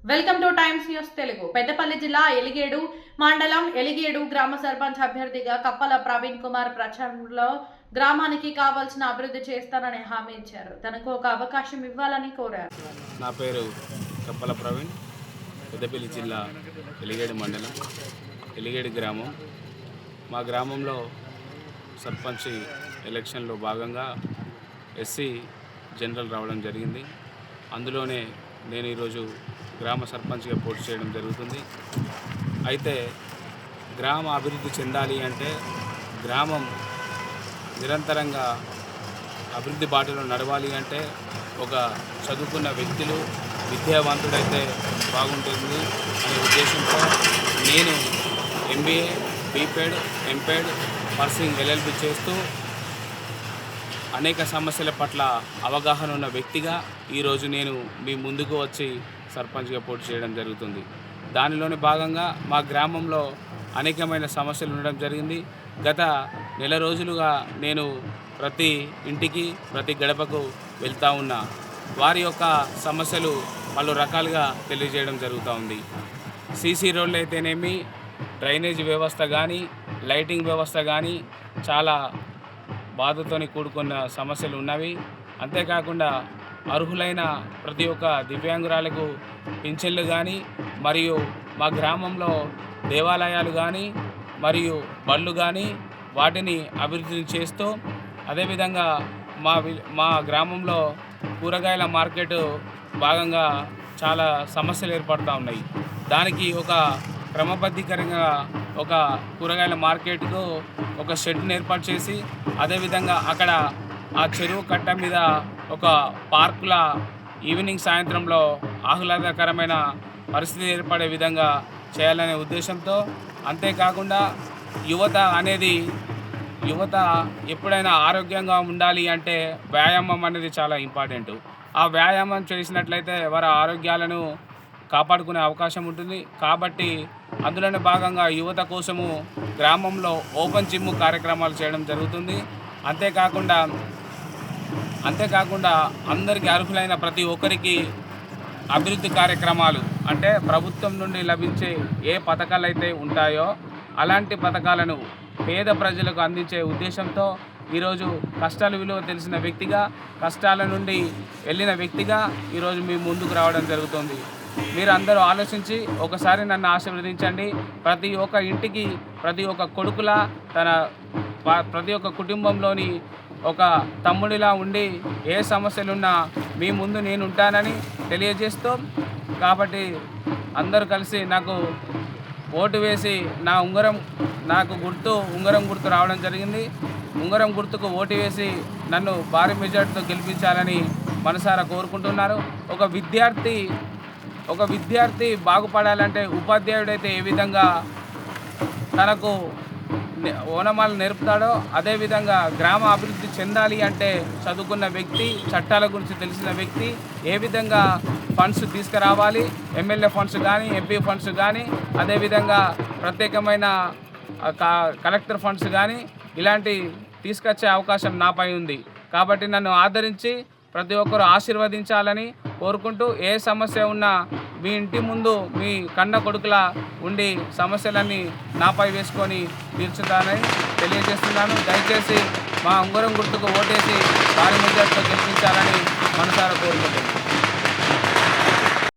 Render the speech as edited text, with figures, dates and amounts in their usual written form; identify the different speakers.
Speaker 1: Welcome two times news Telugu. Peddapalli జిల్లా ఎలిగేడు మండలం ఎలిగేడు గ్రామ సర్పంచ్ అభ్యర్థిగా కప్పల ప్రవీణ్ కుమార్ ప్రచారంలో గ్రామానికి కావాల్సిన అభివృద్ధి చేస్తానని హామీ ఇచ్చారు. తనకు ఒక అవకాశం ఇవ్వాలని కోరారు.
Speaker 2: నా పేరు కప్పల ప్రవీణ్. పెద్దపల్లి జిల్లా ఎలిగేడు మండలం ఎలిగేడు గ్రామం. మా గ్రామంలో సర్పంచ్ ఎలక్షన్లో భాగంగా ఎస్సీ జనరల్ రావడం జరిగింది. అందులోనే నేను ఈరోజు గ్రామ సర్పంచ్గా పోటీ చేయడం జరుగుతుంది. అయితే గ్రామ అభివృద్ధి చెందాలి అంటే గ్రామం నిరంతరంగా అభివృద్ధి బాటలో నడవాలి అంటే ఒక చదువుకున్న వ్యక్తులు విద్యావంతుడైతే బాగుంటుంది అనే ఉద్దేశంతో నేను ఎంబీఏ, బీపెడ్, ఎంపెడ్, పర్సింగ్ ఎల్ఎల్బి చేస్తూ అనేక సమస్యల పట్ల అవగాహన ఉన్న వ్యక్తిగా ఈరోజు నేను మీ ముందుకు వచ్చి సర్పంచ్గా పోటీ చేయడం జరుగుతుంది. దానిలోని భాగంగా మా గ్రామంలో అనేకమైన సమస్యలు ఉండడం జరిగింది. గత నెల రోజులుగా నేను ప్రతి ఇంటికి ప్రతి గడపకు వెళ్తూ ఉన్నా. వారి యొక్క సమస్యలు పలు రకాలుగా తెలియజేయడం జరుగుతూ ఉంది. సీసీ రోడ్లు అయితేనేమి, డ్రైనేజ్ వ్యవస్థ కానీ, లైటింగ్ వ్యవస్థ కానీ చాలా బాధతోని కూడుకున్న సమస్యలు ఉన్నవి. అంతేకాకుండా అర్హులైన ప్రతి ఒక్క దివ్యాంగురాలకు పింఛన్లు కానీ, మరియు మా గ్రామంలో దేవాలయాలు కానీ మరియు బళ్ళు కానీ వాటిని అభివృద్ధి చేస్తూ, అదేవిధంగా మా గ్రామంలో కూరగాయల మార్కెట్ భాగంగా చాలా సమస్యలు ఏర్పడుతూ ఉన్నాయి. దానికి ఒక క్రమబద్ధీకరంగా ఒక కూరగాయల మార్కెట్కు ఒక షెడ్ని ఏర్పాటు చేసి, అదేవిధంగా అక్కడ ఆ చెరువు కట్ట మీద ఒక పార్కుల ఈవినింగ్ సాయంత్రంలో ఆహ్లాదకరమైన పరిస్థితి ఏర్పడే విధంగా చేయాలనే ఉద్దేశంతో, అంతేకాకుండా యువత ఎప్పుడైనా ఆరోగ్యంగా ఉండాలి అంటే వ్యాయామం అనేది చాలా ఇంపార్టెంట్. ఆ వ్యాయామం చేసినట్లయితే వారి ఆరోగ్యాలను కాపాడుకునే అవకాశం ఉంటుంది. కాబట్టి అందులోనే భాగంగా యువత కోసము గ్రామంలో ఓపెన్ జిమ్ కార్యక్రమాలు చేయడం జరుగుతుంది. అంతేకాకుండా అందరికీ అర్హులైన ప్రతి ఒక్కరికి అభివృద్ధి కార్యక్రమాలు అంటే ప్రభుత్వం నుండి లభించే ఏ పథకాలు అయితే ఉంటాయో అలాంటి పథకాలను పేద ప్రజలకు అందించే ఉద్దేశంతో ఈరోజు కష్టాల విలువ తెలిసిన వ్యక్తిగా, కష్టాల నుండి వెళ్ళిన వ్యక్తిగా ఈరోజు మీ ముందుకు రావడం జరుగుతుంది. మీరు అందరూ ఆలోచించి ఒకసారి నన్ను ఆశీర్వదించండి. ప్రతి ఒక్క ఇంటికి ప్రతి ఒక్క కొడుకులా ప్రతి ఒక్క కుటుంబంలోని ఒక తమ్ముడిలా ఉండి ఏ సమస్యలున్నా మీ ముందు నేను ఉంటానని తెలియజేస్తూ, కాబట్టి అందరూ కలిసి నాకు ఓటు వేసి నాకు ఉంగరం గుర్తు రావడం జరిగింది. ఉంగరం గుర్తుకు ఓటు వేసి నన్ను భారీ మెజార్టీతో గెలిపించాలని మనసారా కోరుకుంటున్నారు. ఒక విద్యార్థి బాగుపడాలంటే ఉపాధ్యాయుడైతే ఏ విధంగా తనకు ఓనమాలు నేర్పుతాడో అదేవిధంగా గ్రామ అభివృద్ధి చెందాలి అంటే చదువుకున్న వ్యక్తి, చట్టాల గురించి తెలిసిన వ్యక్తి ఏ విధంగా ఫండ్స్ తీసుకురావాలి, ఎమ్మెల్యే ఫండ్స్ కానీ, ఎంపీ ఫండ్స్ కానీ, అదేవిధంగా ప్రత్యేకమైన కలెక్టర్ ఫండ్స్ కానీ ఇలాంటి తీసుకొచ్చే అవకాశం నాపై ఉంది. కాబట్టి నన్ను ఆదరించి ప్రతి ఒక్కరు ఆశీర్వదించాలని కోరుకుంటూ, ఏ సమస్య ఉన్నా మీ ఇంటి ముందు మీ కన్న కొడుకులా ఉండి సమస్యలన్నీ నాపై వేసుకొని తీర్చుతానని తెలియజేస్తున్నాను. దయచేసి మా ఉంగరం గుర్తుకు ఓటేసి భారీ మెజార్టీతో గెలిపించాలని మనసారా కోరుకుంటున్నాను.